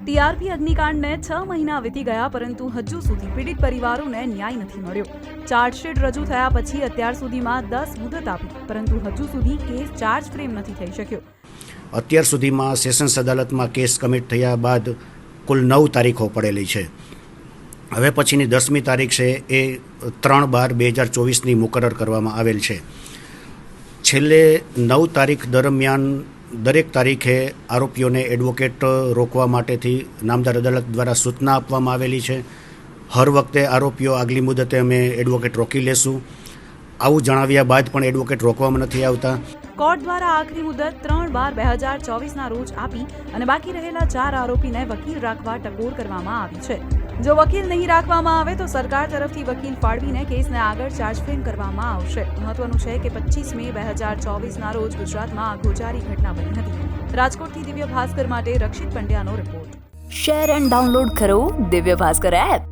TRP અગ્નિકાંડને 6 મહિના વીતી ગયા, પરંતુ હજુ સુધી પીડિત પરિવારોને ન્યાય નથી મળ્યો. ચાર્જશીટ રજૂ થયા પછી અત્યાર સુધીમાં 10 મુદત આપી, પરંતુ હજુ સુધી કેસ ચાર્જ ફ્રેમ નથી થઈ શક્યો. અત્યાર સુધીમાં સેશન્સ અદાલતમાં કેસ કમિટ થયા બાદ કુલ 9 તારીખો પડેલી છે. હવે પછીની 10મી તારીખ છે એ 3/12/2024ની મુકરર કરવામાં આવેલ છે. છેલ્લે 9 તારીખ દરમિયાન દરેક તારીખે આરોપીઓને એડવોકેટ રોકવા માટેથી નામદાર અદાલત દ્વારા સૂચના આપવામાં આવેલી છે. હર વખતે આરોપીઓ આગલી મુદતે અમે એડવોકેટ રોકી લેશું, આવું જણાવ્યા બાદ પણ એડવોકેટ રોકવામાં નથી આવતા. કોર્ટ દ્વારા આખરી મુદત 3/12/2024ના રોજ આપી અને બાકી રહેલા 4 આરોપીને વકીલ રાખવા ટકોર કરવામાં આવી છે. જો વકીલ નહીં રાખવામાં આવે તો સરકાર તરફથી વકીલ ફાળવીને કેસને આગળ ચાર્જ ફ્રેમ કરવામાં આવશે. મહત્વનું છે કે 25 મે 2024ના રોજ ગુજરાતમાં આ ગોઝારી ઘટના બની હતી. રાજકોટથી દિવ્ય ભાસ્કર માટે રક્ષિત પંડ્યાનો રિપોર્ટ. શેર એન્ડ ડાઉનલોડ કરો દિવ્ય ભાસ્કર એપ.